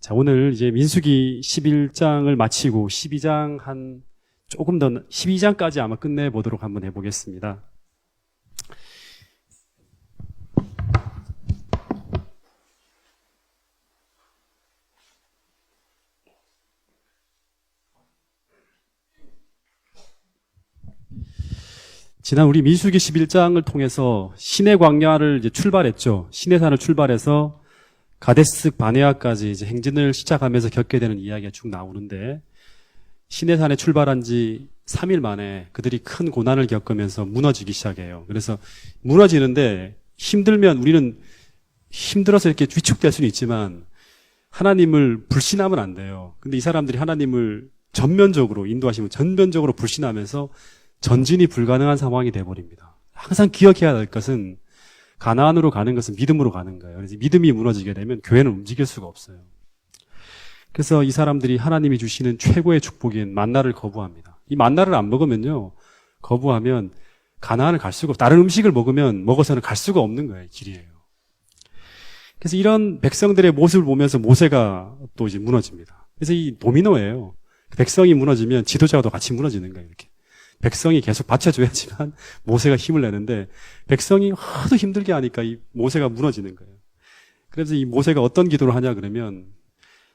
자, 오늘 이제 민수기 11장을 마치고 12장 조금 더 12장까지 아마 끝내보도록 한번 해보겠습니다. 지난 우리 민수기 11장을 통해서 시내 광야를 이제 출발했죠. 시내산을 출발해서 가데스 바네아까지 이제 행진을 시작하면서 겪게 되는 이야기가 쭉 나오는데, 시내산에 출발한 지 3일 만에 그들이 큰 고난을 겪으면서 무너지기 시작해요. 그래서 무너지는데 힘들면 우리는 힘들어서 이렇게 위축될 수는 있지만 하나님을 불신하면 안 돼요. 근데 이 사람들이 하나님을 전면적으로 인도하시면 전면적으로 불신하면서 전진이 불가능한 상황이 돼버립니다. 항상 기억해야 될 것은 가나안으로 가는 것은 믿음으로 가는 거예요. 그래서 믿음이 무너지게 되면 교회는 움직일 수가 없어요. 그래서 이 사람들이 하나님이 주시는 최고의 축복인 만나를 거부합니다. 이 만나를 안 먹으면요, 거부하면 가나안을 갈 수가 없고, 다른 음식을 먹어서는 갈 수가 없는 거예요. 길이에요. 그래서 이런 백성들의 모습을 보면서 모세가 또 이제 무너집니다. 그래서 이 도미노예요. 백성이 무너지면 지도자도 같이 무너지는 거예요. 이렇게. 백성이 계속 받쳐줘야지만 모세가 힘을 내는데, 백성이 하도 힘들게 하니까 이 모세가 무너지는 거예요. 그래서 이 모세가 어떤 기도를 하냐 그러면,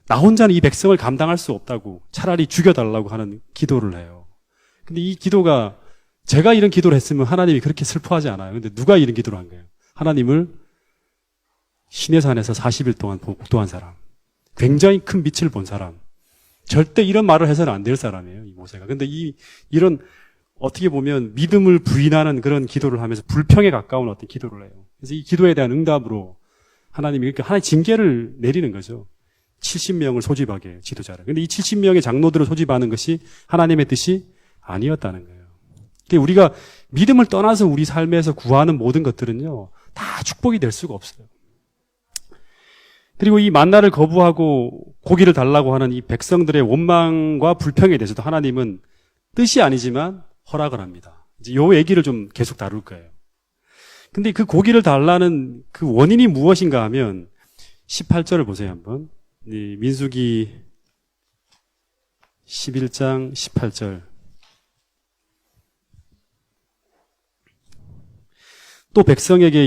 나 혼자는 이 백성을 감당할 수 없다고 차라리 죽여달라고 하는 기도를 해요. 근데 이 기도가, 제가 이런 기도를 했으면 하나님이 그렇게 슬퍼하지 않아요. 근데 누가 이런 기도를 한 거예요? 하나님을 시내산에서 40일 동안 복도한 사람, 굉장히 큰 빛을 본 사람, 절대 이런 말을 해서는 안 될 사람이에요, 이 모세가. 근데 이런 어떻게 보면 믿음을 부인하는 그런 기도를 하면서 불평에 가까운 어떤 기도를 해요. 그래서 이 기도에 대한 응답으로 하나님이 이렇게 하나의 징계를 내리는 거죠. 70명을 소집하게 해요, 지도자를. 근데 이 70명의 장로들을 소집하는 것이 하나님의 뜻이 아니었다는 거예요. 그러니까 우리가 믿음을 떠나서 우리 삶에서 구하는 모든 것들은요, 다 축복이 될 수가 없어요. 그리고 이 만나를 거부하고 고기를 달라고 하는 이 백성들의 원망과 불평에 대해서도 하나님은 뜻이 아니지만 허락을 합니다. 이제 요 얘기를 좀 계속 다룰 거예요. 근데 그 고기를 달라는 그 원인이 무엇인가 하면 18절을 보세요, 한번. 이 민수기 11장 18절. 또 백성에게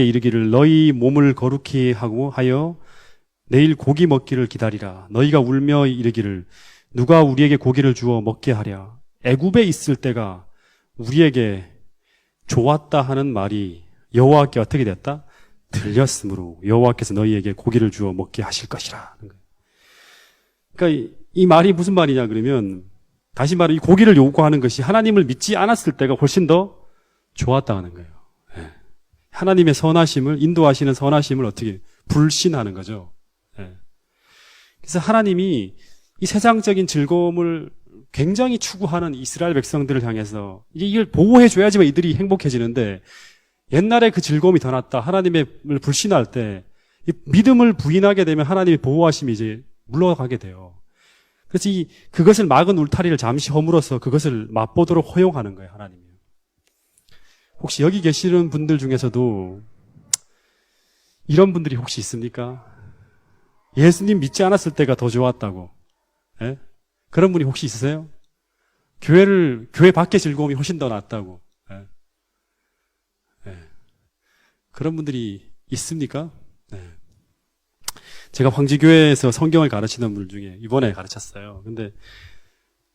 이르기를 너희 몸을 거룩히 하고 하여 내일 고기 먹기를 기다리라. 너희가 울며 이르기를 누가 우리에게 고기를 주어 먹게 하랴. 애굽에 있을 때가 우리에게 좋았다 하는 말이 여호와께 어떻게 됐다? 들렸으므로 여호와께서 너희에게 고기를 주어 먹게 하실 것이라. 그러니까 이 말이 무슨 말이냐 그러면, 다시 말해 이 고기를 요구하는 것이 하나님을 믿지 않았을 때가 훨씬 더 좋았다 하는 거예요. 하나님의 선하심을, 인도하시는 선하심을 어떻게 불신하는 거죠. 그래서 하나님이 이 세상적인 즐거움을 굉장히 추구하는 이스라엘 백성들을 향해서 이걸 보호해줘야지만 이들이 행복해지는데, 옛날에 그 즐거움이 더 낫다, 하나님을 불신할 때 믿음을 부인하게 되면 하나님의 보호하심이 이제 물러가게 돼요. 그래서 그것을 막은 울타리를 잠시 허물어서 그것을 맛보도록 허용하는 거예요, 하나님이. 혹시 여기 계시는 분들 중에서도 이런 분들이 혹시 있습니까? 예수님 믿지 않았을 때가 더 좋았다고. 예? 그런 분이 혹시 있으세요? 교회 밖의 즐거움이 훨씬 더 낫다고. 예? 예. 그런 분들이 있습니까? 예. 제가 황지교회에서 성경을 가르치는 분 중에 이번에 가르쳤어요. 근데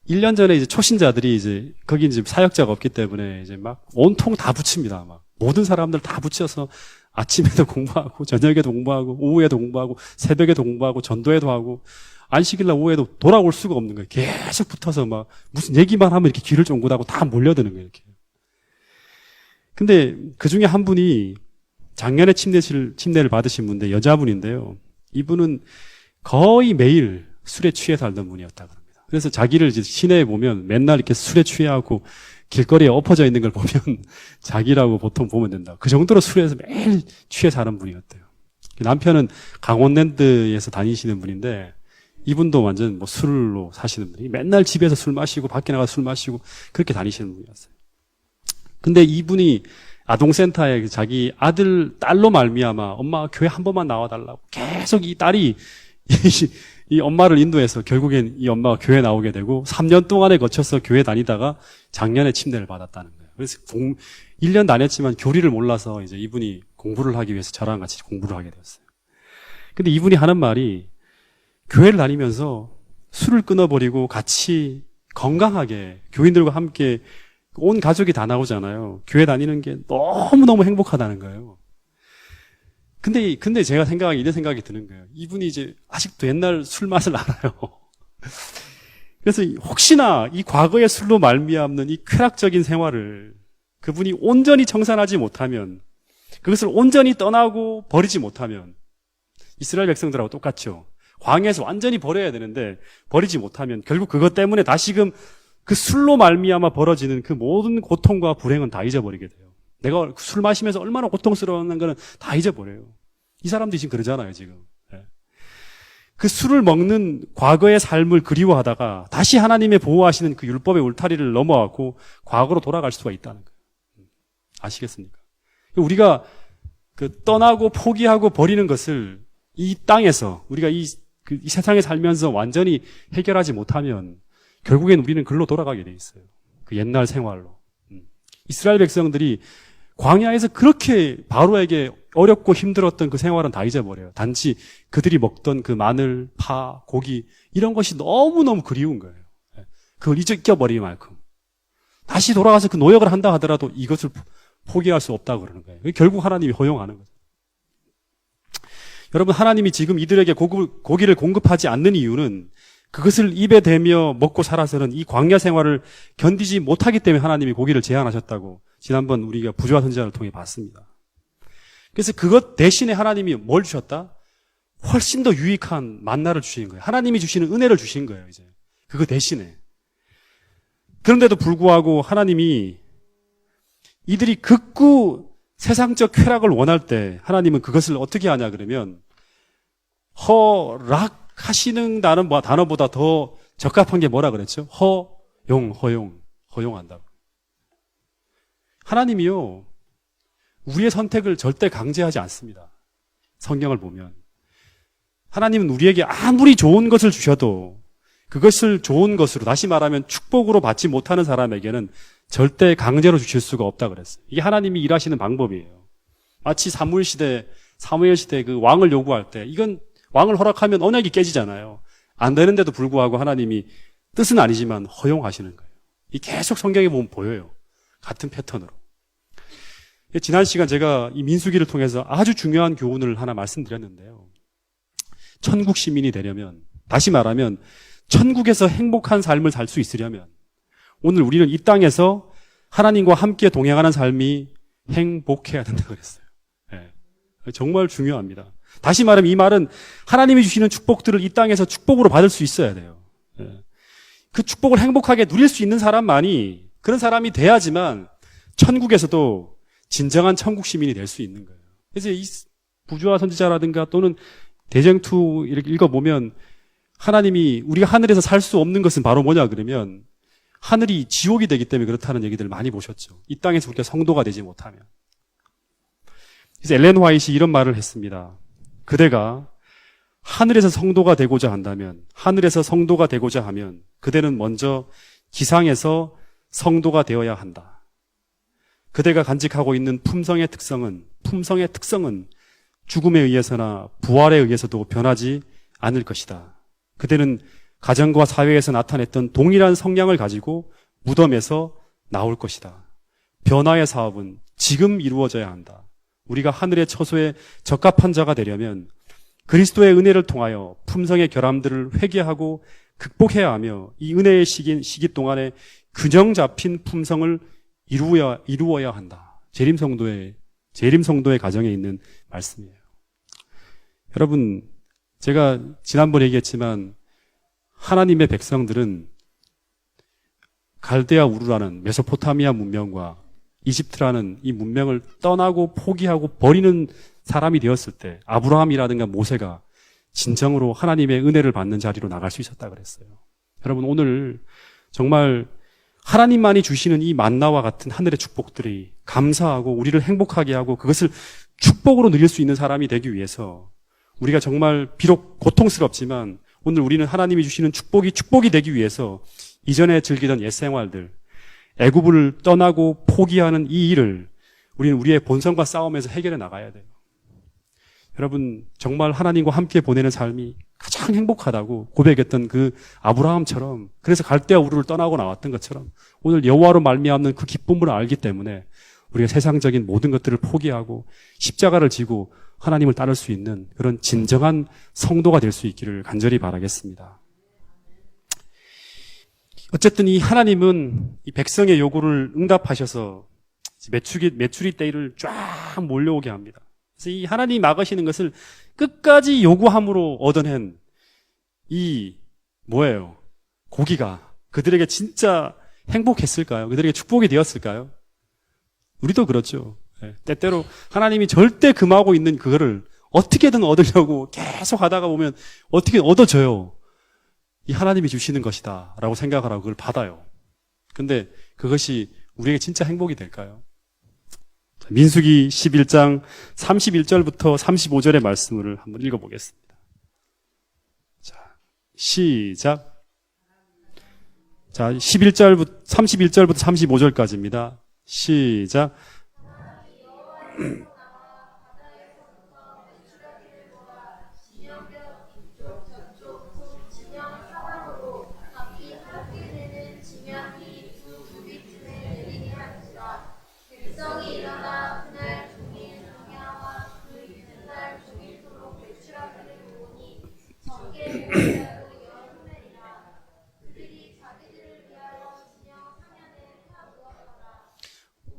1년 전에 이제 초신자들이 이제 거기 이제 사역자가 없기 때문에 이제 막 온통 다 붙입니다. 막 모든 사람들 다 붙여서 아침에도 공부하고 저녁에도 공부하고 오후에도 공부하고 새벽에도 공부하고 전도회도 하고 안식일날 오후에도 돌아올 수가 없는 거예요. 계속 붙어서 막 무슨 얘기만 하면 이렇게 귀를 쫑긋하고 다 몰려드는 거예요, 이렇게. 근데 그 중에 한 분이 작년에 침례를 받으신 분인데 여자분인데요. 이분은 거의 매일 술에 취해 살던 분이었다고 합니다. 그래서 자기를 이제 시내에 보면 맨날 이렇게 술에 취해하고 길거리에 엎어져 있는 걸 보면 자기라고 보통 보면 된다. 그 정도로 술에서 매일 취해 사는 분이었대요. 남편은 강원랜드에서 다니시는 분인데 이분도 완전 뭐 술로 사시는 분이, 맨날 집에서 술 마시고 밖에 나가서 술 마시고 그렇게 다니시는 분이었어요. 근데 이분이 아동센터에 자기 아들, 딸로 말미암아 엄마 교회 한 번만 나와달라고 계속 이 딸이 이 엄마를 인도해서 결국엔 이 엄마가 교회 나오게 되고 3년 동안에 거쳐서 교회 다니다가 작년에 침대를 받았다는 거예요. 그래서 1년 다녔지만 교리를 몰라서 이제 이분이 공부를 하기 위해서 저랑 같이 공부를 하게 되었어요. 근데 이분이 하는 말이 교회를 다니면서 술을 끊어버리고 같이 건강하게 교인들과 함께 온 가족이 다 나오잖아요. 교회 다니는 게 너무너무 행복하다는 거예요. 근데 제가 이런 생각이 드는 거예요. 이분이 이제 아직도 옛날 술 맛을 알아요. 그래서 혹시나 이 과거의 술로 말미암는 이 쾌락적인 생활을 그분이 온전히 청산하지 못하면, 그것을 온전히 떠나고 버리지 못하면, 이스라엘 백성들하고 똑같죠. 광야에서 완전히 버려야 되는데 버리지 못하면 결국 그것 때문에 다시금 그 술로 말미암아 벌어지는 그 모든 고통과 불행은 다 잊어버리게 돼요. 내가 술 마시면서 얼마나 고통스러웠는 거는 다 잊어버려요. 이 사람들이 지금 그러잖아요, 지금. 그 술을 먹는 과거의 삶을 그리워하다가 다시 하나님의 보호하시는 그 율법의 울타리를 넘어가고 과거로 돌아갈 수가 있다는 거예요. 아시겠습니까? 우리가 그 떠나고 포기하고 버리는 것을 이 땅에서 우리가 이 세상에 살면서 완전히 해결하지 못하면 결국엔 우리는 글로 돌아가게 돼 있어요. 그 옛날 생활로. 이스라엘 백성들이 광야에서 그렇게 바로에게 어렵고 힘들었던 그 생활은 다 잊어버려요. 단지 그들이 먹던 그 마늘, 파, 고기 이런 것이 너무너무 그리운 거예요. 그걸 잊어버릴 만큼. 다시 돌아가서 그 노역을 한다 하더라도 이것을 포기할 수 없다고 그러는 거예요. 결국 하나님이 허용하는 거죠. 여러분, 하나님이 지금 이들에게 고기를 공급하지 않는 이유는 그것을 입에 대며 먹고 살아서는 이 광야 생활을 견디지 못하기 때문에 하나님이 고기를 제한하셨다고 지난번 우리가 부조와 선지자를 통해 봤습니다. 그래서 그것 대신에 하나님이 뭘 주셨다? 훨씬 더 유익한 만나를 주신 거예요. 하나님이 주시는 은혜를 주신 거예요, 이제. 그거 대신에. 그런데도 불구하고 하나님이 이들이 극구 세상적 쾌락을 원할 때 하나님은 그것을 어떻게 하냐 그러면 허락하시는 단어보다 더 적합한 게 뭐라 그랬죠? 허용한다고. 하나님이요, 우리의 선택을 절대 강제하지 않습니다. 성경을 보면. 하나님은 우리에게 아무리 좋은 것을 주셔도 그것을 좋은 것으로, 다시 말하면 축복으로 받지 못하는 사람에게는 절대 강제로 주실 수가 없다 그랬어요. 이게 하나님이 일하시는 방법이에요. 마치 사무엘 시대 그 왕을 요구할 때, 이건 왕을 허락하면 언약이 깨지잖아요. 안 되는데도 불구하고 하나님이 뜻은 아니지만 허용하시는 거예요. 이 계속 성경에 보면 보여요. 같은 패턴으로. 지난 시간 제가 이 민수기를 통해서 아주 중요한 교훈을 하나 말씀드렸는데요. 천국 시민이 되려면, 다시 말하면 천국에서 행복한 삶을 살 수 있으려면 오늘 우리는 이 땅에서 하나님과 함께 동행하는 삶이 행복해야 된다고 그랬어요. 네. 정말 중요합니다. 다시 말하면 이 말은 하나님이 주시는 축복들을 이 땅에서 축복으로 받을 수 있어야 돼요. 네. 그 축복을 행복하게 누릴 수 있는 사람만이 그런 사람이 돼야지만 천국에서도 진정한 천국 시민이 될 수 있는 거예요. 그래서 이 부조와 선지자라든가 또는 대쟁투 이렇게 읽어보면 하나님이 우리가 하늘에서 살 수 없는 것은 바로 뭐냐 그러면 하늘이 지옥이 되기 때문에 그렇다는 얘기들을 많이 보셨죠. 이 땅에서 우리가 성도가 되지 못하면. 그래서 엘렌 화이트이 이런 말을 했습니다. 그대가 하늘에서 성도가 되고자 한다면, 하늘에서 성도가 되고자 하면 그대는 먼저 지상에서 성도가 되어야 한다. 그대가 간직하고 있는 품성의 특성은 죽음에 의해서나 부활에 의해서도 변하지 않을 것이다. 그대는 가정과 사회에서 나타냈던 동일한 성향을 가지고 무덤에서 나올 것이다. 변화의 사업은 지금 이루어져야 한다. 우리가 하늘의 처소에 적합한 자가 되려면 그리스도의 은혜를 통하여 품성의 결함들을 회개하고 극복해야 하며 이 은혜의 시기 동안에 균형 잡힌 품성을 이루어야 한다. 재림 성도의 가정에 있는 말씀이에요. 여러분, 제가 지난번에 얘기했지만 하나님의 백성들은 갈대아 우르라는 메소포타미아 문명과 이집트라는 이 문명을 떠나고 포기하고 버리는 사람이 되었을 때 아브라함이라든가 모세가 진정으로 하나님의 은혜를 받는 자리로 나갈 수 있었다 그랬어요. 여러분, 오늘 정말 하나님만이 주시는 이 만나와 같은 하늘의 축복들이 감사하고 우리를 행복하게 하고 그것을 축복으로 누릴 수 있는 사람이 되기 위해서 우리가 정말 비록 고통스럽지만 오늘 우리는 하나님이 주시는 축복이 되기 위해서 이전에 즐기던 옛 생활들, 애굽을 떠나고 포기하는 이 일을 우리는 우리의 본성과 싸우면서 해결해 나가야 돼요. 여러분, 정말 하나님과 함께 보내는 삶이 가장 행복하다고 고백했던 그 아브라함처럼, 그래서 갈대아 우르를 떠나고 나왔던 것처럼 오늘 여호와로 말미암는 그 기쁨을 알기 때문에 우리가 세상적인 모든 것들을 포기하고 십자가를 지고 하나님을 따를 수 있는 그런 진정한 성도가 될 수 있기를 간절히 바라겠습니다. 어쨌든 이 하나님은 이 백성의 요구를 응답하셔서 메추리 떼를 쫙 몰려오게 합니다. 그래서 이 하나님이 막으시는 것을 끝까지 요구함으로 얻어낸 이 뭐예요? 고기가 그들에게 진짜 행복했을까요? 그들에게 축복이 되었을까요? 우리도 그렇죠. 때때로 하나님이 절대 금하고 있는 그거를 어떻게든 얻으려고 계속 하다가 보면 어떻게 얻어져요. 이 하나님이 주시는 것이다 라고 생각을 하고 그걸 받아요. 근데 그것이 우리에게 진짜 행복이 될까요? 민수기 11장 31절부터 35절의 말씀을 한번 읽어보겠습니다. 자, 시작. 자, 31절부터 35절까지입니다. 시작.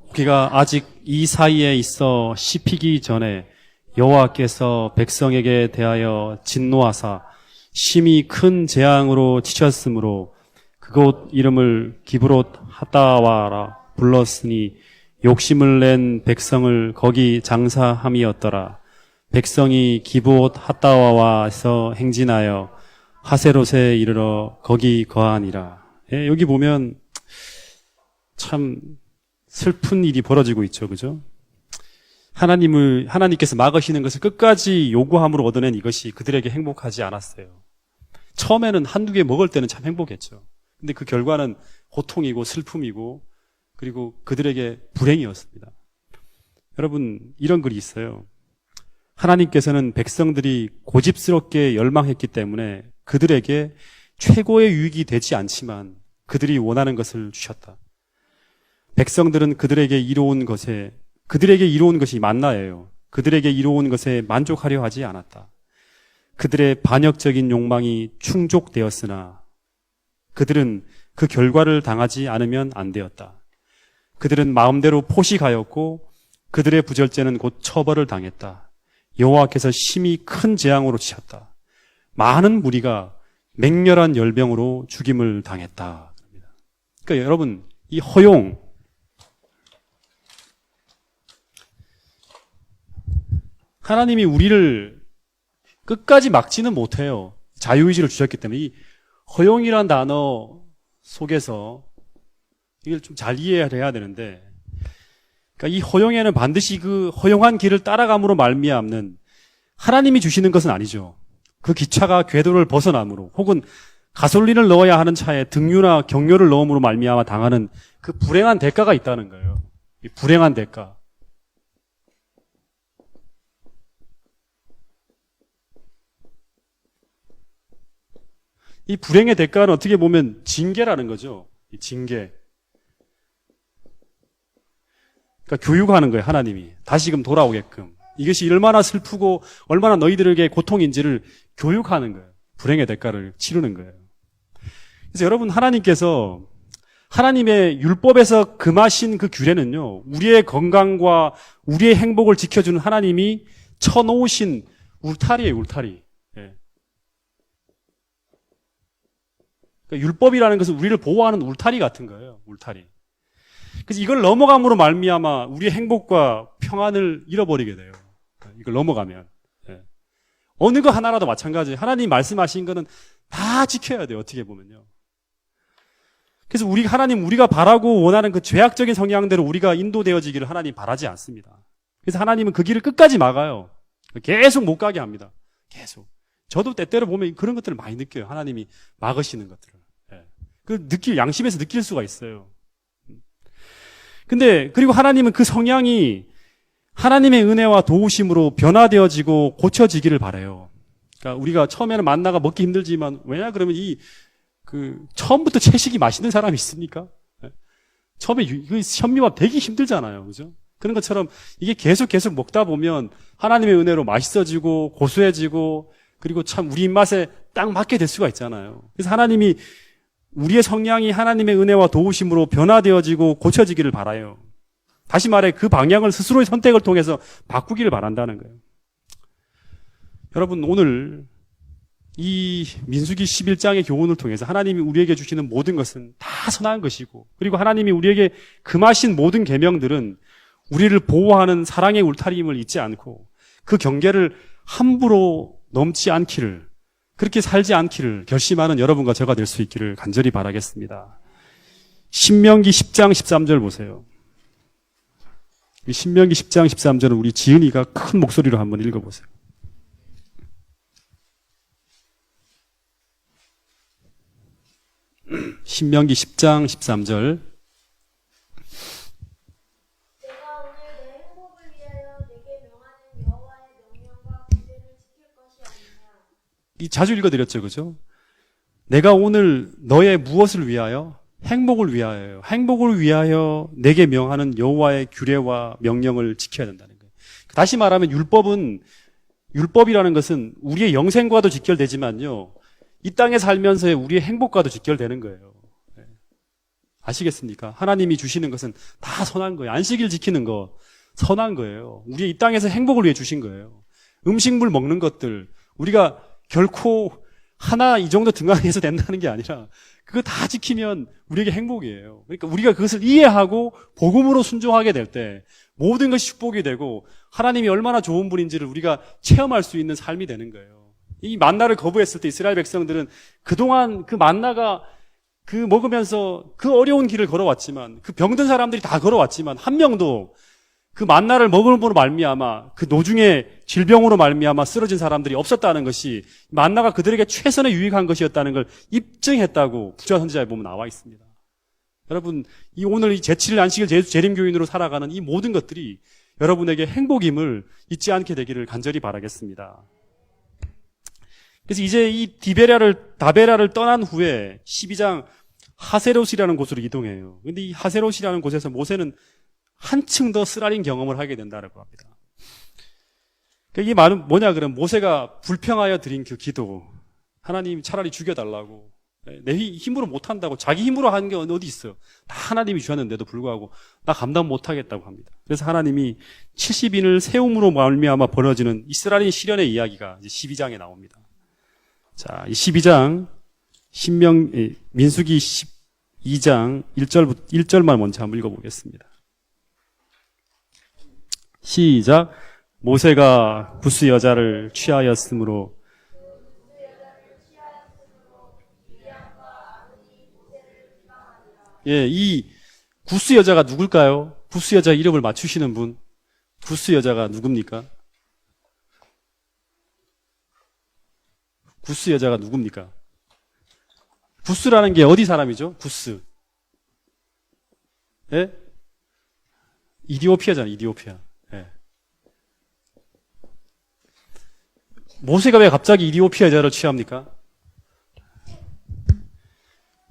고기가 아직 이 사이에 있어 씹히기 전에 여호와께서 백성에게 대하여 진노하사 심히 큰 재앙으로 치셨으므로 그곳 이름을 기브롯 하다와라 불렀으니 욕심을 낸 백성을 거기 장사함이었더라. 백성이 기브롯 하다와와에서 행진하여 하세롯에 이르러 거기 거하니라. 예, 여기 보면 참 슬픈 일이 벌어지고 있죠. 그죠? 하나님께서 막으시는 것을 끝까지 요구함으로 얻어낸 이것이 그들에게 행복하지 않았어요. 처음에는 한두 개 먹을 때는 참 행복했죠. 근데 그 결과는 고통이고 슬픔이고 그리고 그들에게 불행이었습니다. 여러분, 이런 글이 있어요. 하나님께서는 백성들이 고집스럽게 열망했기 때문에 그들에게 최고의 유익이 되지 않지만 그들이 원하는 것을 주셨다. 백성들은 그들에게 이로운 것이 만나예요. 그들에게 이로운 것에 만족하려 하지 않았다. 그들의 반역적인 욕망이 충족되었으나 그들은 그 결과를 당하지 않으면 안 되었다. 그들은 마음대로 포식하였고 그들의 부절제는 곧 처벌을 당했다. 여호와께서 심히 큰 재앙으로 치셨다. 많은 무리가 맹렬한 열병으로 죽임을 당했다. 그러니까 여러분, 이 허용, 하나님이 우리를 끝까지 막지는 못해요. 자유의지를 주셨기 때문에 이 허용이란 단어 속에서 이걸 좀 잘 이해를 해야 되는데, 그러니까 이 허용에는 반드시 그 허용한 길을 따라감으로 말미암는 하나님이 주시는 것은 아니죠. 그 기차가 궤도를 벗어남으로 혹은 가솔린을 넣어야 하는 차에 등유나 경료를 넣음으로 말미암아 당하는 그 불행한 대가가 있다는 거예요. 이 불행한 대가. 이 불행의 대가는 어떻게 보면 징계라는 거죠. 이 징계. 그러니까 교육하는 거예요, 하나님이. 다시금 돌아오게끔. 이것이 얼마나 슬프고 얼마나 너희들에게 고통인지를 교육하는 거예요. 불행의 대가를 치르는 거예요. 그래서 여러분, 하나님께서 하나님의 율법에서 금하신 그 규례는요, 우리의 건강과 우리의 행복을 지켜주는 하나님이 쳐놓으신 울타리예요, 울타리. 예. 그러니까 율법이라는 것은 우리를 보호하는 울타리 같은 거예요, 울타리. 그래서 이걸 넘어감으로 말미암아 우리의 행복과 평안을 잃어버리게 돼요. 이걸 넘어가면. 예. 어느 거 하나라도 마찬가지예요. 하나님 말씀하신 거는 다 지켜야 돼요, 어떻게 보면요. 그래서 우리가 바라고 원하는 그 죄악적인 성향대로 우리가 인도되어지기를 하나님 바라지 않습니다. 그래서 하나님은 그 길을 끝까지 막아요. 계속 못 가게 합니다. 계속. 저도 때때로 보면 그런 것들을 많이 느껴요. 하나님이 막으시는 것들을. 양심에서 느낄 수가 있어요. 그리고 하나님은 그 성향이 하나님의 은혜와 도우심으로 변화되어지고 고쳐지기를 바라요. 그러니까 우리가 처음에는 만나가 먹기 힘들지만, 왜냐 그러면 처음부터 채식이 맛있는 사람이 있습니까? 처음에 현미밥 되기 힘들잖아요. 그죠? 그런 것처럼 이게 계속 먹다 보면 하나님의 은혜로 맛있어지고 고소해지고 그리고 참 우리 입맛에 딱 맞게 될 수가 있잖아요. 그래서 하나님이 우리의 성향이 하나님의 은혜와 도우심으로 변화되어지고 고쳐지기를 바라요. 다시 말해 그 방향을 스스로의 선택을 통해서 바꾸기를 바란다는 거예요. 여러분 오늘 이 민수기 11장의 교훈을 통해서 하나님이 우리에게 주시는 모든 것은 다 선한 것이고 그리고 하나님이 우리에게 금하신 모든 계명들은 우리를 보호하는 사랑의 울타리임을 잊지 않고 그 경계를 함부로 넘지 않기를 그렇게 살지 않기를 결심하는 여러분과 제가 될 수 있기를 간절히 바라겠습니다. 신명기 10장 13절 보세요. 이 신명기 10장 13절은 우리 지은이가 큰 목소리로 한번 읽어보세요. 신명기 10장 13절. 내가 오늘 내 행복을 위하여 내게 명하는 여호와의 명령과 규례를 지킬 것이 아니냐. 이 자주 읽어드렸죠, 그죠? 내가 오늘 너의 무엇을 위하여? 행복을 위하여. 행복을 위하여 내게 명하는 여호와의 규례와 명령을 지켜야 된다는 거예요. 다시 말하면 율법이라는 것은 우리의 영생과도 직결되지만요. 이 땅에 살면서의 우리의 행복과도 직결되는 거예요. 아시겠습니까? 하나님이 주시는 것은 다 선한 거예요. 안식일 지키는 거 선한 거예요. 우리의 이 땅에서 행복을 위해 주신 거예요. 음식물 먹는 것들 우리가 결코 하나 이 정도 등한해서 된다는 게 아니라 그거 다 지키면 우리에게 행복이에요. 그러니까 우리가 그것을 이해하고 복음으로 순종하게 될 때 모든 것이 축복이 되고 하나님이 얼마나 좋은 분인지를 우리가 체험할 수 있는 삶이 되는 거예요. 이 만나를 거부했을 때 이스라엘 백성들은 그동안 그 만나가 먹으면서 그 어려운 길을 걸어왔지만 그 병든 사람들이 다 걸어왔지만 한 명도 그 만나를 먹음으로 말미암아 그 노중의 질병으로 말미암아 쓰러진 사람들이 없었다는 것이 만나가 그들에게 최선의 유익한 것이었다는 걸 입증했다고 부자 선지자에 보면 나와 있습니다. 여러분 오늘 이 제7일 안식일 재림교인으로 살아가는 이 모든 것들이 여러분에게 행복임을 잊지 않게 되기를 간절히 바라겠습니다. 그래서 이제 이 다베라를 떠난 후에 12장 하세롯이라는 곳으로 이동해요. 근데 이 하세롯이라는 곳에서 모세는 한층 더 쓰라린 경험을 하게 된다고 합니다. 이게 뭐냐 그러면 모세가 불평하여 드린 그 기도, 하나님 차라리 죽여달라고, 내 힘으로 못한다고, 자기 힘으로 하는 게 어디 있어요. 다 하나님이 주셨는데도 불구하고 나 감당 못하겠다고 합니다. 그래서 하나님이 70인을 세움으로 말미암아 벌어지는 이스라엘 시련의 이야기가 이제 12장에 나옵니다. 자, 이 12장 민수기 12장 1절만 먼저 한번 읽어보겠습니다. 시작. 모세가 구스 여자를 취하였으므로 이 구스 여자가 누굴까요? 구스 여자 이름을 맞추시는 분. 구스 여자가 누굽니까? 구스 여자가 누굽니까? 구스라는 게 어디 사람이죠? 구스. 예? 이디오피아잖아요, 이디오피아. 예. 모세가 왜 갑자기 이디오피아 여자를 취합니까?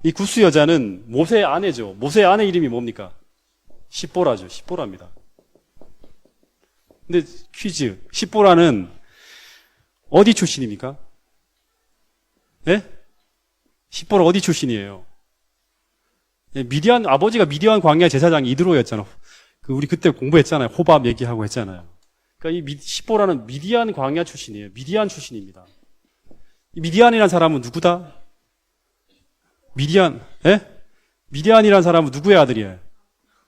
이 구스 여자는 모세의 아내죠. 모세의 아내 이름이 뭡니까? 시보라죠. 시보라입니다. 근데 퀴즈. 시보라는 어디 출신입니까? 예? 시보라 어디 출신이에요? 아버지가 미디안 광야 제사장 이드로였잖아. 우리 그때 공부했잖아요. 호밥 얘기하고 했잖아요. 그러니까 이 시보라는 미디안 광야 출신이에요. 미디안 출신입니다. 이 미디안이라는 사람은 누구다? 미디안이라는 사람은 누구의 아들이에요?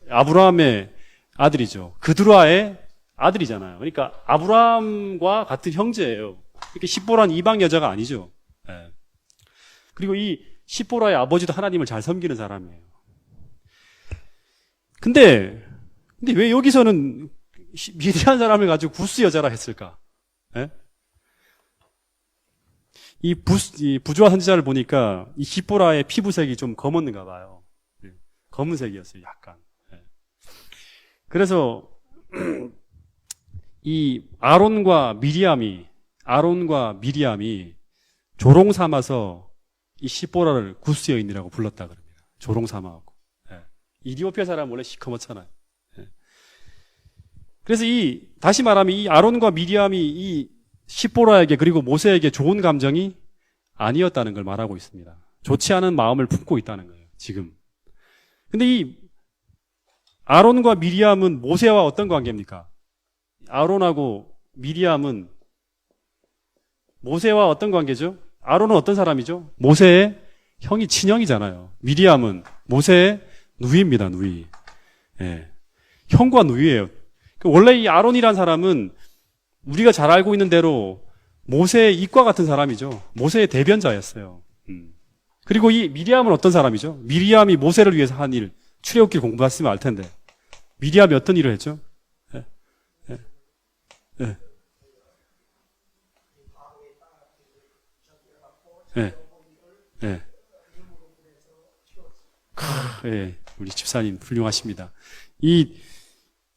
아브라함의 아들이죠. 그드라의 아들이잖아요. 그러니까 아브라함과 같은 형제예요. 이렇게 시보라는 이방 여자가 아니죠. 예. 그리고 이 십보라의 아버지도 하나님을 잘 섬기는 사람이에요. 근데 왜 여기서는 미디안 사람을 가지고 구스 여자라 했을까? 예? 이 부조와 선지자를 보니까 이 십보라의 피부색이 좀 검었는가 봐요. 예. 검은색이었어요, 약간. 예. 그래서 이 아론과 미리암이 조롱 삼아서 이 십보라를 구스 여인이라고 불렀다 그럽니다. 조롱 삼아하고. 예. 이디오피아 사람 원래 시커멓잖아요. 예. 그래서 다시 말하면 이 아론과 미리암이 이 십보라에게 그리고 모세에게 좋은 감정이 아니었다는 걸 말하고 있습니다. 좋지 않은 마음을 품고 있다는 거예요, 지금. 근데 이 아론과 미리암은 모세와 어떤 관계입니까? 아론하고 미리암은 모세와 어떤 관계죠? 아론은 어떤 사람이죠? 모세의 형이 친형이잖아요. 미리암은 모세의 누이입니다, 누이. 예. 형과 누이예요. 원래 이 아론이란 사람은 우리가 잘 알고 있는 대로 모세의 이과 같은 사람이죠. 모세의 대변자였어요. 그리고 이 미리암은 어떤 사람이죠? 미리암이 모세를 위해서 한 일, 출애굽기 공부했으면 알 텐데. 미리암이 어떤 일을 했죠? 예. 예. 예. 예. 예. 예. 우리 집사님 훌륭하십니다. 이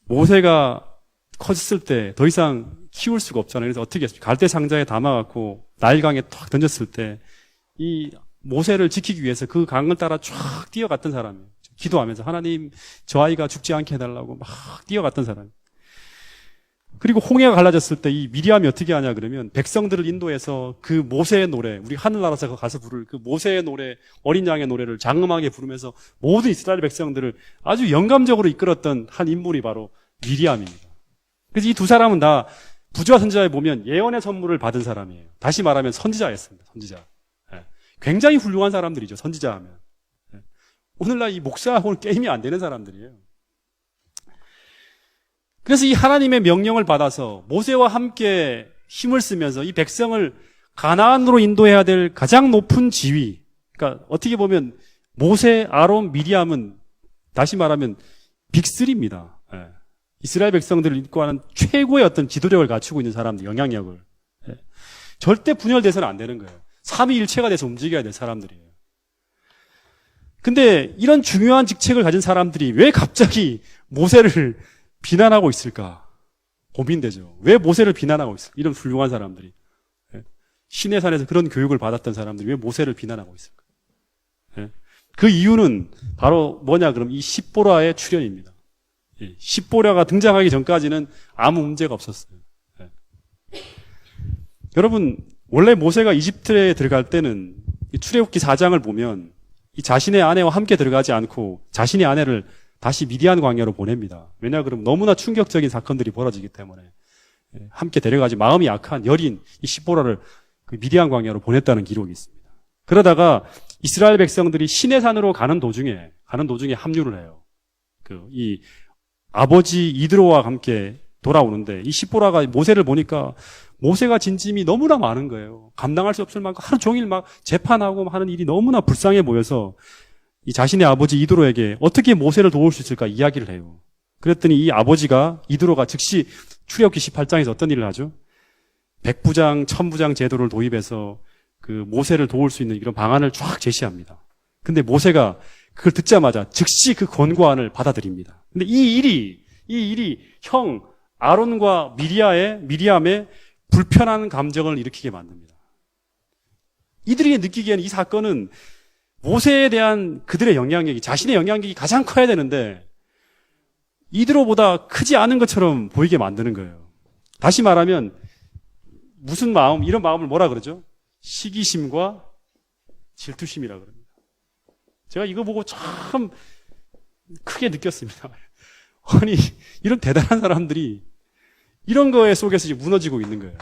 모세가 컸을 때 더 이상 키울 수가 없잖아요. 그래서 어떻게 했습니까? 갈대 상자에 담아갖고 나일강에 탁 던졌을 때 이 모세를 지키기 위해서 그 강을 따라 쫙 뛰어갔던 사람이에요. 기도하면서 하나님 저 아이가 죽지 않게 해달라고 막 뛰어갔던 사람. 그리고 홍해가 갈라졌을 때 이 미리암이 어떻게 하냐 그러면 백성들을 인도해서 그 모세의 노래, 우리 하늘나라에서 가서 부를 그 모세의 노래, 어린 양의 노래를 장엄하게 부르면서 모든 이스라엘 백성들을 아주 영감적으로 이끌었던 한 인물이 바로 미리암입니다. 그래서 이 두 사람은 다 부조와 선지자에 보면 예언의 선물을 받은 사람이에요. 다시 말하면 선지자였습니다. 선지자. 예. 굉장히 훌륭한 사람들이죠. 선지자 하면. 예. 오늘날 이 목사하고는 게임이 안 되는 사람들이에요. 그래서 이 하나님의 명령을 받아서 모세와 함께 힘을 쓰면서 이 백성을 가나안으로 인도해야 될 가장 높은 지위. 그러니까 어떻게 보면 모세, 아론, 미리암은 다시 말하면 빅3입니다. 예. 이스라엘 백성들을 인도하는 최고의 어떤 지도력을 갖추고 있는 사람들, 영향력을. 예. 절대 분열돼서는 안 되는 거예요. 삼위일체가 돼서 움직여야 될 사람들이에요. 근데 이런 중요한 직책을 가진 사람들이 왜 갑자기 모세를 비난하고 있을까? 고민되죠. 왜 모세를 비난하고 있을까? 이런 훌륭한 사람들이. 예. 시내산에서 그런 교육을 받았던 사람들이 왜 모세를 비난하고 있을까? 예. 그 이유는 바로 뭐냐 그럼 이 십보라의 출현입니다. 십보라가 등장하기 전까지는 아무 문제가 없었어요. 예. 여러분, 원래 모세가 이집트에 들어갈 때는 출애굽기 4장을 보면 이 자신의 아내와 함께 들어가지 않고 자신의 아내를 다시 미디안 광야로 보냅니다. 왜냐 그러면 너무나 충격적인 사건들이 벌어지기 때문에 함께 데려가지 마음이 약한 여린 이 십보라를 그 미디안 광야로 보냈다는 기록이 있습니다. 그러다가 이스라엘 백성들이 시내산으로 가는 도중에 합류를 해요. 이 아버지 이드로와 함께 돌아오는데 이 십보라가 모세를 보니까 모세가 진 짐이 너무나 많은 거예요. 감당할 수 없을 만큼 하루 종일 막 재판하고 하는 일이 너무나 불쌍해 보여서 이 자신의 아버지 이드로에게 어떻게 모세를 도울 수 있을까 이야기를 해요. 그랬더니 이 아버지가 이드로가 즉시 출애굽기 18장에서 어떤 일을 하죠? 백부장, 천부장 제도를 도입해서 그 모세를 도울 수 있는 이런 방안을 쫙 제시합니다. 근데 모세가 그걸 듣자마자 즉시 그 권고안을 받아들입니다. 근데 이 일이 형 아론과 미리암의 불편한 감정을 일으키게 만듭니다. 이들이 느끼기에는 이 사건은 모세에 대한 그들의 영향력이, 자신의 영향력이 가장 커야 되는데 이드로보다 크지 않은 것처럼 보이게 만드는 거예요. 다시 말하면 무슨 마음, 이런 마음을 뭐라 그러죠? 시기심과 질투심이라 그럽니다. 제가 이거 보고 참 크게 느꼈습니다. 아니, 이런 대단한 사람들이 이런 거에 속에서 지금 무너지고 있는 거예요.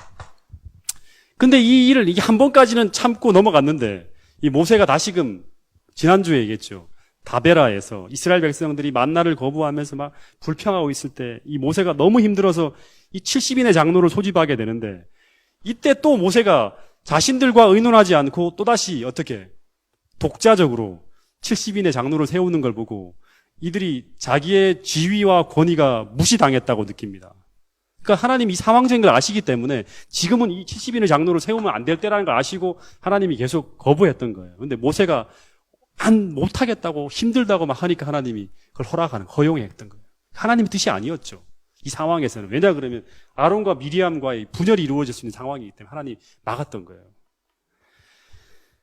근데 이 일을 이게 한 번까지는 참고 넘어갔는데 이 모세가 다시금 지난주에 얘기했죠. 다베라에서 이스라엘 백성들이 만나를 거부하면서 막 불평하고 있을 때 이 모세가 너무 힘들어서 이 70인의 장로를 소집하게 되는데 이때 또 모세가 자신들과 의논하지 않고 또다시 어떻게 독자적으로 70인의 장로를 세우는 걸 보고 이들이 자기의 지위와 권위가 무시당했다고 느낍니다. 그러니까 하나님이 이 상황적인 걸 아시기 때문에 지금은 이 70인의 장로를 세우면 안 될 때라는 걸 아시고 하나님이 계속 거부했던 거예요. 근데 모세가 못하겠다고 힘들다고 막 하니까 하나님이 그걸 허용했던 거예요. 하나님의 뜻이 아니었죠. 이 상황에서는. 왜냐 그러면 아론과 미리암과의 분열이 이루어질 수 있는 상황이기 때문에 하나님이 막았던 거예요.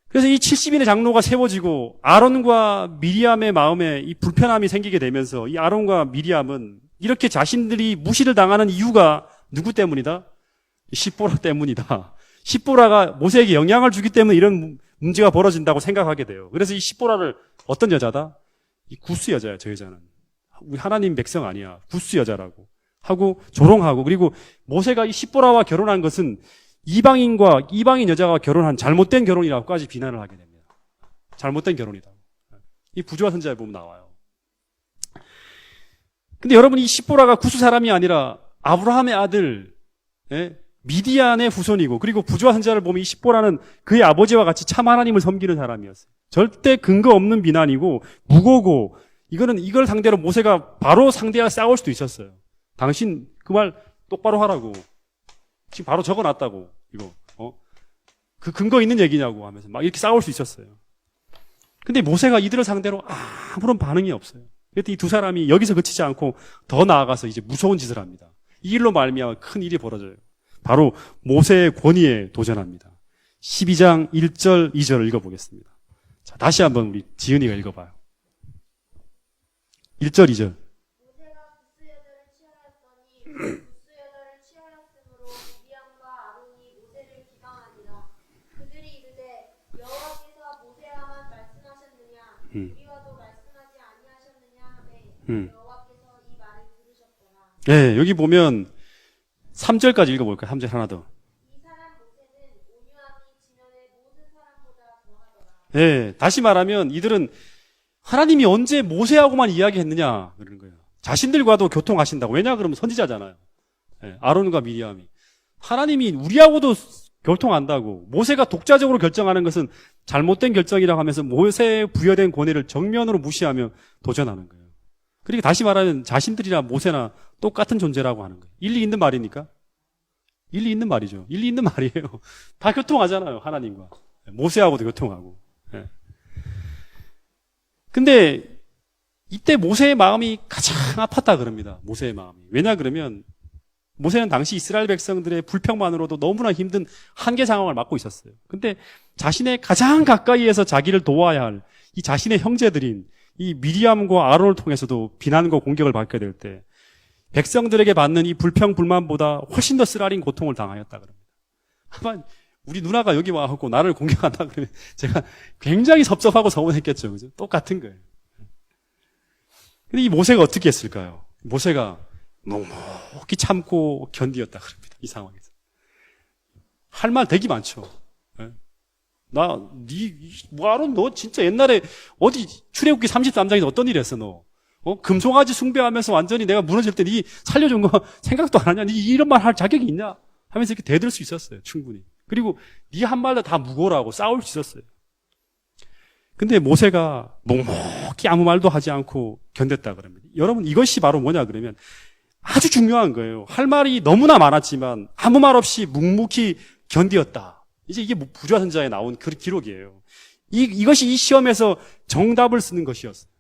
그래서 이 70인의 장로가 세워지고 아론과 미리암의 마음에 이 불편함이 생기게 되면서 이 아론과 미리암은 이렇게 자신들이 무시를 당하는 이유가 누구 때문이다? 십보라 때문이다. 십보라가 모세에게 영향을 주기 때문에 이런 문제가 벌어진다고 생각하게 돼요. 그래서 이 십보라를 어떤 여자다? 이 구스 여자야, 저 여자는. 우리 하나님 백성 아니야. 구스 여자라고 하고 조롱하고, 그리고 모세가 이 십보라와 결혼한 것은 이방인 여자가 결혼한 잘못된 결혼이라고까지 비난을 하게 됩니다. 잘못된 결혼이다. 이 부조화 선지자에 보면 나와요. 근데 여러분, 이 십보라가 구스 사람이 아니라 아브라함의 아들, 미디안의 후손이고, 그리고 부조화 선지자를 보면 이 십보라는 그의 아버지와 같이 참 하나님을 섬기는 사람이었어요. 절대 근거 없는 비난이고 무고고, 이걸 상대로 모세가 바로 상대와 싸울 수도 있었어요. 당신 그 말 똑바로 하라고. 지금 바로 적어놨다고. 그 근거 있는 얘기냐고 하면서 막 이렇게 싸울 수 있었어요. 근데 모세가 이들을 상대로 아무런 반응이 없어요. 그래서 이 두 사람이 여기서 그치지 않고 더 나아가서 이제 무서운 짓을 합니다. 이 일로 말미암아 큰 일이 벌어져요. 바로 모세의 권위에 도전합니다. 12장 1절, 2절을 읽어보겠습니다. 자, 다시 한번 우리 지은이가 읽어봐요. 1절, 2절. 모세가 구스 여자를 취하였더니 구스 여자를 취하였으므로 미디안과 아론이 모세를 비방하니라. 그들이 이르되 여호와께서 모세와만 말씀하셨느냐 우리와도 말씀하지 아니하셨느냐 하매 여호와께서 이 말을 들으셨더라. 네, 여기 보면 3절까지 읽어볼까요? 3절 하나 더. 이 사람 모세는 온유함이 지면의 모든 사람보다 더하더라. 네, 다시 말하면 이들은 하나님이 언제 모세하고만 이야기했느냐 그러는 거예요. 자신들과도 교통하신다고. 왜냐 그러면 선지자잖아요. 네, 아론과 미리암이. 하나님이 우리하고도 교통한다고. 모세가 독자적으로 결정하는 것은 잘못된 결정이라고 하면서 모세에 부여된 권위를 정면으로 무시하며 도전하는 거예요. 그러니까 다시 말하면 자신들이나 모세나 똑같은 존재라고 하는 거예요. 일리 있는 말입니까? 일리 있는 말이죠. 일리 있는 말이에요. 다 교통하잖아요. 하나님과. 모세하고도 교통하고. 근데 이때 모세의 마음이 가장 아팠다 그럽니다. 모세의 마음이. 왜냐 그러면 모세는 당시 이스라엘 백성들의 불평만으로도 너무나 힘든 한계 상황을 맞고 있었어요. 근데 자신의 가장 가까이에서 자기를 도와야 할 이 자신의 형제들인 이 미리암과 아론을 통해서도 비난과 공격을 받게 될 때 백성들에게 받는 이 불평 불만보다 훨씬 더 쓰라린 고통을 당하였다 그럽니다. 아마 우리 누나가 여기 와갖고 나를 공격한다 그러면 제가 굉장히 섭섭하고 서운했겠죠. 그죠? 똑같은 거예요. 근데 이 모세가 어떻게 했을까요? 모세가 넉넉히 참고 견디었다 그럽니다. 이 상황에서. 할 말 되게 많죠. 아론 너 진짜 옛날에 어디 출애굽기 33장에서 어떤 일 했어 너? 금송아지 숭배하면서 완전히 내가 무너질 때 니 살려준 거 생각도 안 하냐? 니 이런 말 할 자격이 있냐? 하면서 이렇게 대들 수 있었어요. 충분히. 그리고 니 한 말도 다 무고라고 싸울 수 있었어요. 근데 모세가 묵묵히 아무 말도 하지 않고 견뎠다 그럽니다. 여러분 이것이 바로 뭐냐 그러면 아주 중요한 거예요. 할 말이 너무나 많았지만 아무 말 없이 묵묵히 견디었다. 이제 이게 부조화 선지자에 나온 그 기록이에요. 이것이 이 시험에서 정답을 쓰는 것이었어요.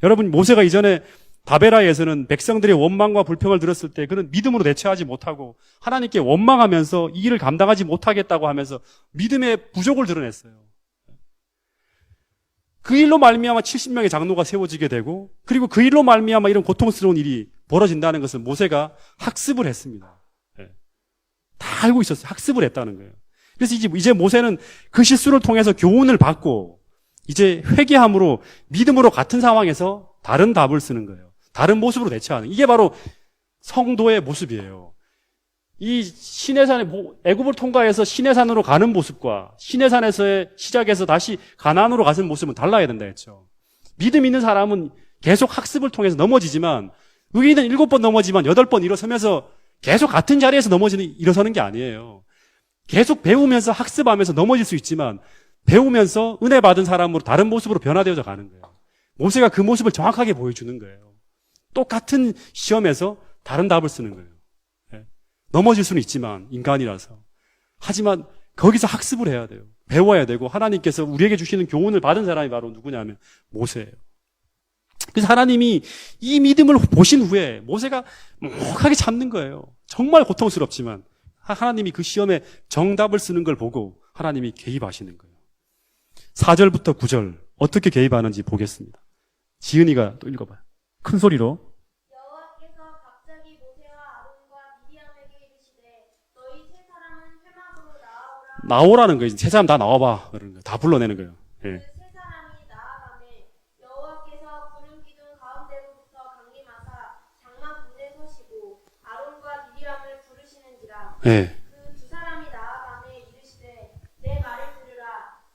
여러분 모세가 이전에 다베라에서는 백성들의 원망과 불평을 들었을 때 그는 믿음으로 대처하지 못하고 하나님께 원망하면서 이 일을 감당하지 못하겠다고 하면서 믿음의 부족을 드러냈어요. 그 일로 말미암아 70명의 장로가 세워지게 되고 그리고 그 일로 말미암아 이런 고통스러운 일이 벌어진다는 것을 모세가 학습을 했습니다. 다 알고 있었어요. 학습을 했다는 거예요. 그래서 이제 모세는 그 실수를 통해서 교훈을 받고 이제 회개함으로 믿음으로 같은 상황에서 다른 답을 쓰는 거예요. 다른 모습으로 대처하는. 이게 바로 성도의 모습이에요. 이 시내산에 애굽을 통과해서 시내산으로 가는 모습과 시내산에서의 시작해서 다시 가나안으로 가는 모습은 달라야 된다 했죠. 믿음 있는 사람은 계속 학습을 통해서 넘어지지만 의인은 7번 넘어지만 8번 일어서면서 계속 같은 자리에서 일어서는 게 아니에요. 계속 배우면서 학습하면서 넘어질 수 있지만 배우면서 은혜 받은 사람으로 다른 모습으로 변화되어져 가는 거예요. 모세가 그 모습을 정확하게 보여주는 거예요. 똑같은 시험에서 다른 답을 쓰는 거예요. 예. 넘어질 수는 있지만 인간이라서. 하지만 거기서 학습을 해야 돼요. 배워야 되고 하나님께서 우리에게 주시는 교훈을 받은 사람이 바로 누구냐면 모세예요. 그래서 하나님이 이 믿음을 보신 후에 모세가 묵묵하게 참는 거예요. 정말 고통스럽지만 하나님이 그 시험에 정답을 쓰는 걸 보고 하나님이 개입하시는 거예요. 4절부터 9절 어떻게 개입하는지 보겠습니다. 지은이가 또 읽어봐요. 큰 소리로. 여호와께서 갑자기 모세와 아론과 미리암에게 이르시되 너희 세 사람은 회막으로 나아오라. 나오라는 거예요. 세 사람 다 나와봐. 그러는 거예요. 다 불러내는 거예요. 예. 그 세 사람이 나아가매 여호와께서 구름 기둥 가운데로부터 강림하사 장막 문에 서시고 아론과 미리암을 부르시는지라. 예. 그 두 사람이 나아가매 이르시되 내 말을 들으라.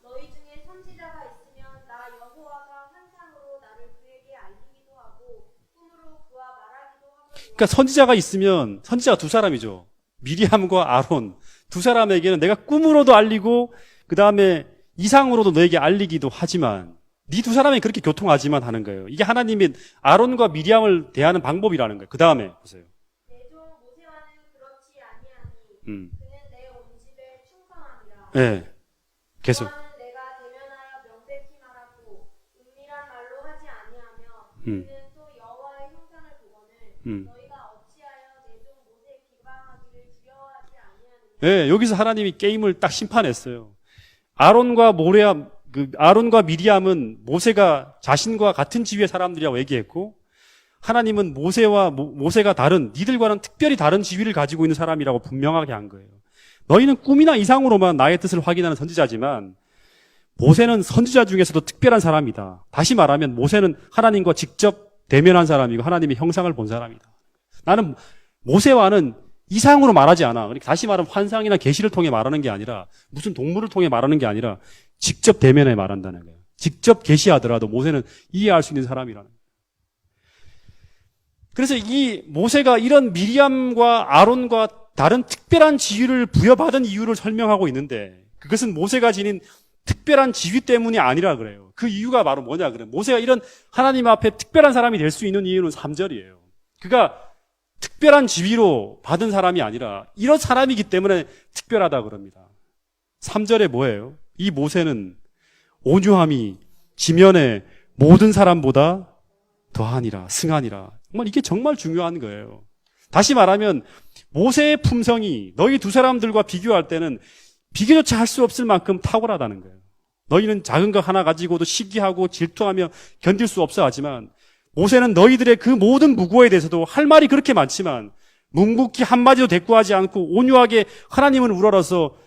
너희 중에 선지자가 있으면 나 여호와가 환상으로 나를 그에게 알리기도 하고 꿈으로 그와 말하기도 하거니와. 그러니까 선지자가 있으면 선지자가 두 사람이죠. 미리암과 아론 두 사람에게는 내가 꿈으로도 알리고 그 다음에 이상으로도 너에게 알리기도 하지만 네 두 사람이 그렇게 교통하지만 하는 거예요. 이게 하나님이 아론과 미리암을 대하는 방법이라는 거예요. 그 다음에 보세요. 내 종 모세와는 그렇지 아니하니 음. 그는 내 온 집에 충성하니라. 예. 계속. 그와는 내가 대면하여 명백히 말하고 은밀한 말로 하지 아니하며 음. 그는 또 여호와의 형상을 보거늘 음. 너희가 어찌하여 내 종 모세 비방하기를 두려워하지 아니하느냐. 예, 여기서 하나님이 게임을 딱 심판했어요. 아론과 미리암은 모세가 자신과 같은 지위의 사람들이라고 얘기했고, 하나님은 모세가 다른, 니들과는 특별히 다른 지위를 가지고 있는 사람이라고 분명하게 한 거예요. 너희는 꿈이나 이상으로만 나의 뜻을 확인하는 선지자지만, 모세는 선지자 중에서도 특별한 사람이다. 다시 말하면 모세는 하나님과 직접 대면한 사람이고 하나님의 형상을 본 사람이다. 나는 모세와는 이상으로 말하지 않아. 그러니까 다시 말하면 환상이나 계시를 통해 말하는 게 아니라 무슨 동물을 통해 말하는 게 아니라 직접 대면해 말한다는 거예요. 직접 계시하더라도 모세는 이해할 수 있는 사람이라는 거예요. 그래서 이 모세가 이런 미리암과 아론과 다른 특별한 지위를 부여받은 이유를 설명하고 있는데 그것은 모세가 지닌 특별한 지위 때문이 아니라 그래요. 그 이유가 바로 뭐냐 그래요. 모세가 이런 하나님 앞에 특별한 사람이 될 수 있는 이유는 3절이에요. 그가 특별한 지위로 받은 사람이 아니라 이런 사람이기 때문에 특별하다 그럽니다. 3절에 뭐예요? 이 모세는 온유함이 지면의 모든 사람보다 더하니라, 승하니라. 정말 이게 정말 중요한 거예요. 다시 말하면 모세의 품성이 너희 두 사람들과 비교할 때는 비교조차 할 수 없을 만큼 탁월하다는 거예요. 너희는 작은 것 하나 가지고도 시기하고 질투하며 견딜 수 없어 하지만 모세는 너희들의 그 모든 무고에 대해서도 할 말이 그렇게 많지만 묵묵히 한마디도 대꾸하지 않고 온유하게 하나님을 우러러서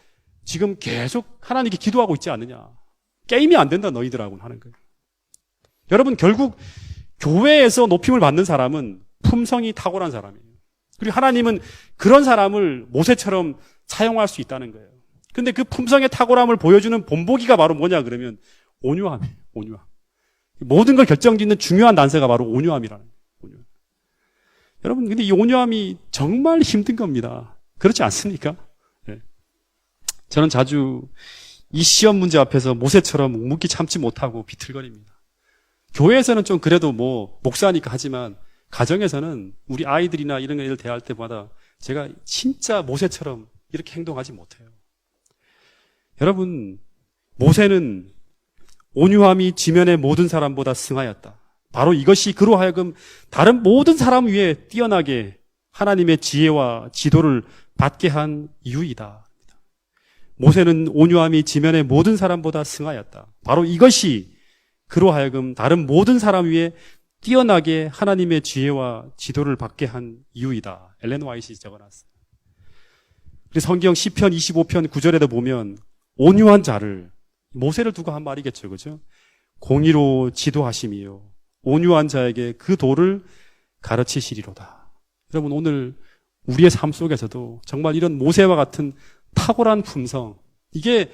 지금 계속 하나님께 기도하고 있지 않느냐. 게임이 안 된다 너희들하고는 하는 거예요. 여러분 결국 교회에서 높임을 받는 사람은 품성이 탁월한 사람이에요. 그리고 하나님은 그런 사람을 모세처럼 사용할 수 있다는 거예요. 근데 그 품성의 탁월함을 보여주는 본보기가 바로 뭐냐 그러면 온유함이에요. 온유함. 모든 걸 결정짓는 중요한 단서가 바로 온유함이라는 거예요. 온유함. 여러분 근데 이 온유함이 정말 힘든 겁니다. 그렇지 않습니까? 네. 저는 자주 이 시험 문제 앞에서 모세처럼 묵묵히 참지 못하고 비틀거립니다. 교회에서는 좀 그래도 뭐 목사니까 하지만 가정에서는 우리 아이들이나 이런 애들 대할 때마다 제가 진짜 모세처럼 이렇게 행동하지 못해요. 여러분 모세는 온유함이 지면의 모든 사람보다 승하였다. 바로 이것이 그로 하여금 다른 모든 사람 위에 뛰어나게 하나님의 지혜와 지도를 받게 한 이유이다. 모세는 온유함이 지면의 모든 사람보다 승하였다. 바로 이것이 그로 하여금 다른 모든 사람 위에 뛰어나게 하나님의 지혜와 지도를 받게 한 이유이다. 엘렌 화이트가 적어놨어요. 그래서 성경 시편 25편 9절에도 보면 온유한 자를 모세를 두고 한 말이겠죠. 그죠? 공의로 지도하심이요 온유한 자에게 그 도를 가르치시리로다. 여러분 오늘 우리의 삶 속에서도 정말 이런 모세와 같은 탁월한 품성 이게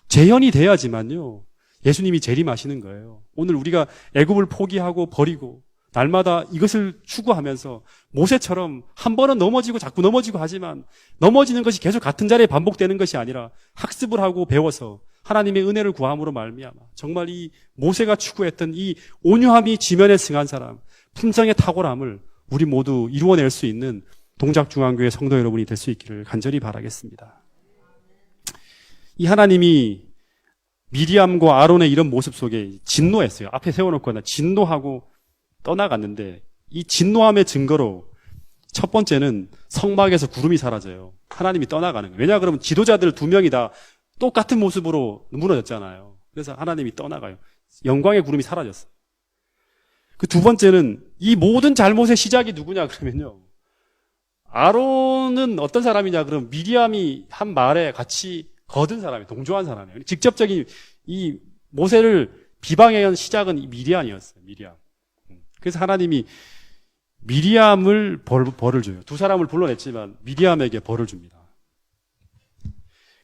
재현이 돼야지만요. 예수님이 재림하시는 거예요. 오늘 우리가 애굽을 포기하고 버리고 날마다 이것을 추구하면서 모세처럼 한 번은 넘어지고 자꾸 넘어지고 하지만 넘어지는 것이 계속 같은 자리에 반복되는 것이 아니라 학습을 하고 배워서 하나님의 은혜를 구함으로 말미암아 정말 이 모세가 추구했던 이 온유함이 지면에 승한 사람, 품성의 탁월함을 우리 모두 이루어낼 수 있는 동작중앙교회 성도 여러분이 될 수 있기를 간절히 바라겠습니다. 이 하나님이 미리암과 아론의 이런 모습 속에 진노했어요. 앞에 세워놓고 진노하고 떠나갔는데 이 진노함의 증거로 첫 번째는 성막에서 구름이 사라져요. 하나님이 떠나가는 거예요. 왜냐 그러면 지도자들 2명이 다 똑같은 모습으로 무너졌잖아요. 그래서 하나님이 떠나가요. 영광의 구름이 사라졌어요. 그 두 번째는 이 모든 잘못의 시작이 누구냐 그러면요. 아론은 어떤 사람이냐 그러면 미리암이 한 말에 같이 거둔 사람이에요. 동조한 사람이에요. 직접적인 이 모세를 비방해온 시작은 이 미리암이었어요. 미리암. 그래서 하나님이 미리암을 벌을 줘요. 두 사람을 불러냈지만 미리암에게 벌을 줍니다.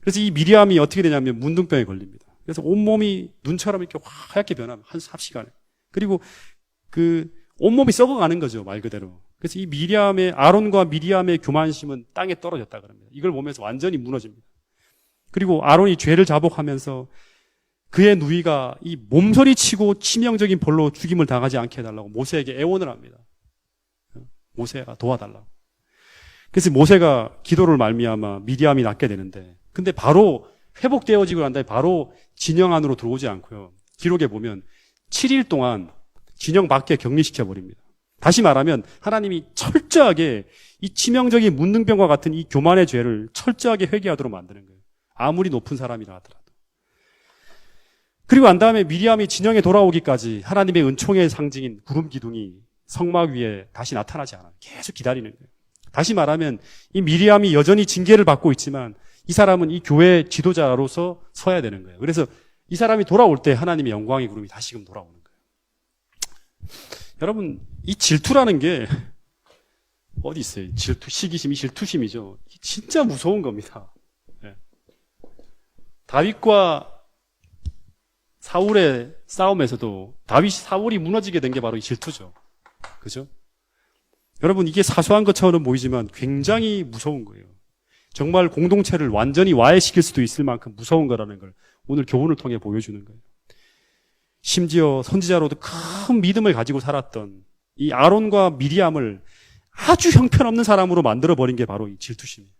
그래서 이 미리암이 어떻게 되냐면 문둥병에 걸립니다. 그래서 온몸이 눈처럼 이렇게 하얗게 변합니다. 한 삽시간에. 그리고 그 온몸이 썩어가는 거죠. 말 그대로. 그래서 이 미리암의 아론과 미리암의 교만심은 땅에 떨어졌다 그럽니다. 이걸 보면서 완전히 무너집니다. 그리고 아론이 죄를 자복하면서 그의 누이가 이 몸서리치고 치명적인 벌로 죽임을 당하지 않게 해달라고 모세에게 애원을 합니다. 모세가 도와달라고. 그래서 모세가 기도를 말미암아 미리암이 낫게 되는데, 근데 바로 회복되어지고 난 다음에 바로 진영 안으로 들어오지 않고요. 기록에 보면 7일 동안 진영 밖에 격리시켜 버립니다. 다시 말하면 하나님이 철저하게 이 치명적인 문둥병과 같은 이 교만의 죄를 철저하게 회개하도록 만드는 거예요. 아무리 높은 사람이라 하더라도. 그리고 난 다음에 미리암이 진영에 돌아오기까지 하나님의 은총의 상징인 구름 기둥이 성막 위에 다시 나타나지 않아요. 계속 기다리는 거예요. 다시 말하면 이 미리암이 여전히 징계를 받고 있지만 이 사람은 이 교회 지도자로서 서야 되는 거예요. 그래서 이 사람이 돌아올 때 하나님의 영광의 구름이 다시금 돌아오는 거예요. 여러분, 이 질투라는 게 어디 있어요? 질투, 시기심이 질투심이죠. 진짜 무서운 겁니다. 네. 다윗과 사울의 싸움에서도 사울이 무너지게 된 게 바로 이 질투죠. 그죠? 여러분, 이게 사소한 것처럼 보이지만 굉장히 무서운 거예요. 정말 공동체를 완전히 와해시킬 수도 있을 만큼 무서운 거라는 걸 오늘 교훈을 통해 보여주는 거예요. 심지어 선지자로도 큰 믿음을 가지고 살았던 이 아론과 미리암을 아주 형편없는 사람으로 만들어버린 게 바로 이 질투심이에요.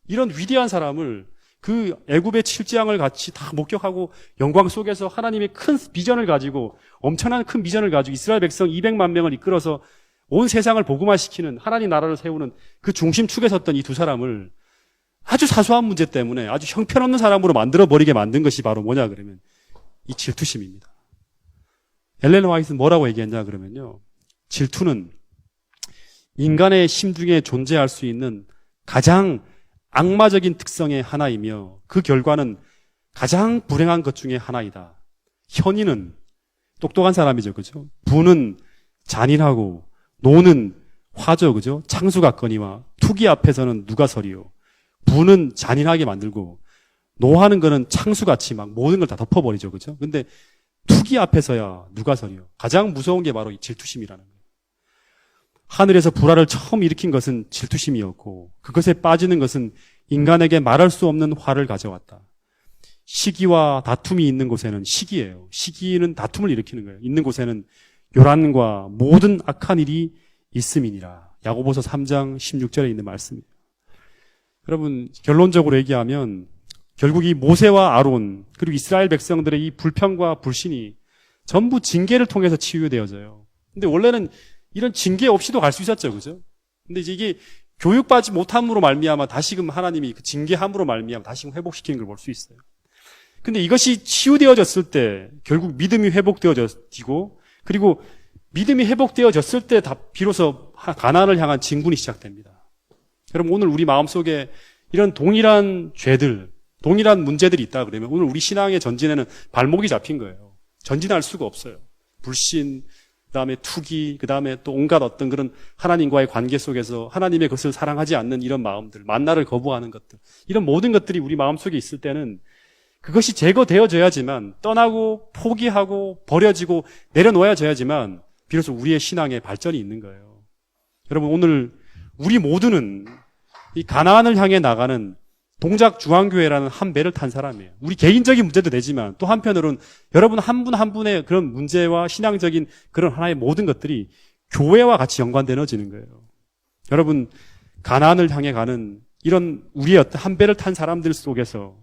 이런 위대한 사람을 그 애굽의 7재앙을 같이 다 목격하고 영광 속에서 하나님의 큰 비전을 가지고 엄청난 큰 비전을 가지고 이스라엘 백성 200만 명을 이끌어서 온 세상을 복음화시키는 하나님 나라를 세우는 그 중심축에 섰던 이 두 사람을 아주 사소한 문제 때문에 아주 형편없는 사람으로 만들어버리게 만든 것이 바로 뭐냐 그러면 이 질투심입니다. 엘렌 화이트는 뭐라고 얘기했냐 그러면요. 질투는 인간의 심중에 존재할 수 있는 가장 악마적인 특성의 하나이며 그 결과는 가장 불행한 것 중에 하나이다. 현이는 똑똑한 사람이죠. 그죠? 부는 잔인하고 노는 화죠. 그죠? 창수각거니와 투기 앞에서는 누가 서리요. 부는 잔인하게 만들고 노하는 거는 창수같이 막 모든 걸 다 덮어버리죠. 그죠? 근데 투기 앞에서야 누가 서리요. 가장 무서운 게 바로 이 질투심이라는 거예요. 하늘에서 불화를 처음 일으킨 것은 질투심이었고 그것에 빠지는 것은 인간에게 말할 수 없는 화를 가져왔다. 시기와 다툼이 있는 곳에는 시기예요. 시기는 다툼을 일으키는 거예요. 있는 곳에는 요란과 모든 악한 일이 있음이니라. 야고보서 3장 16절에 있는 말씀이에요. 여러분, 결론적으로 얘기하면 결국 이 모세와 아론 그리고 이스라엘 백성들의 이 불평과 불신이 전부 징계를 통해서 치유되어져요. 근데 원래는 이런 징계 없이도 갈 수 있었죠. 그죠? 근데 이제 이게 교육받지 못함으로 말미암아 다시금 하나님이 그 징계함으로 말미암아 다시금 회복시키는 걸 볼 수 있어요. 근데 이것이 치유되어졌을 때 결국 믿음이 회복되어지고 그리고 믿음이 회복되어졌을 때 비로소 가나안을 향한 진군이 시작됩니다. 여러분 오늘 우리 마음속에 이런 동일한 죄들, 동일한 문제들이 있다 그러면 오늘 우리 신앙의 전진에는 발목이 잡힌 거예요. 전진할 수가 없어요. 불신, 그다음에 투기, 그다음에 또 온갖 어떤 그런 하나님과의 관계 속에서 하나님의 것을 사랑하지 않는 이런 마음들, 만나를 거부하는 것들, 이런 모든 것들이 우리 마음속에 있을 때는 그것이 제거되어져야지만 떠나고 포기하고 버려지고 내려놓아져야지만 비로소 우리의 신앙에 발전이 있는 거예요. 여러분 오늘 우리 모두는 이 가나안을 향해 나가는 동작중앙교회라는 한 배를 탄 사람이에요. 우리 개인적인 문제도 되지만 또 한편으로는 여러분 한 분 한 분의 그런 문제와 신앙적인 그런 하나의 모든 것들이 교회와 같이 연관되어지는 거예요. 여러분 가나안을 향해 가는 이런 우리의 어떤 한 배를 탄 사람들 속에서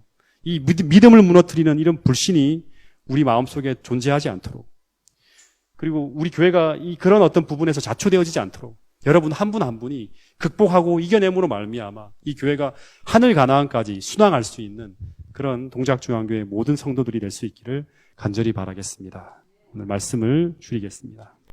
이 믿음을 무너뜨리는 이런 불신이 우리 마음속에 존재하지 않도록, 그리고 우리 교회가 그런 어떤 부분에서 자초되어지지 않도록 여러분 한 분 한 분이 극복하고 이겨냄으로 말미암아 이 교회가 하늘 가나안까지 순항할 수 있는 그런 동작중앙교회 모든 성도들이 될 수 있기를 간절히 바라겠습니다. 오늘 말씀을 줄이겠습니다.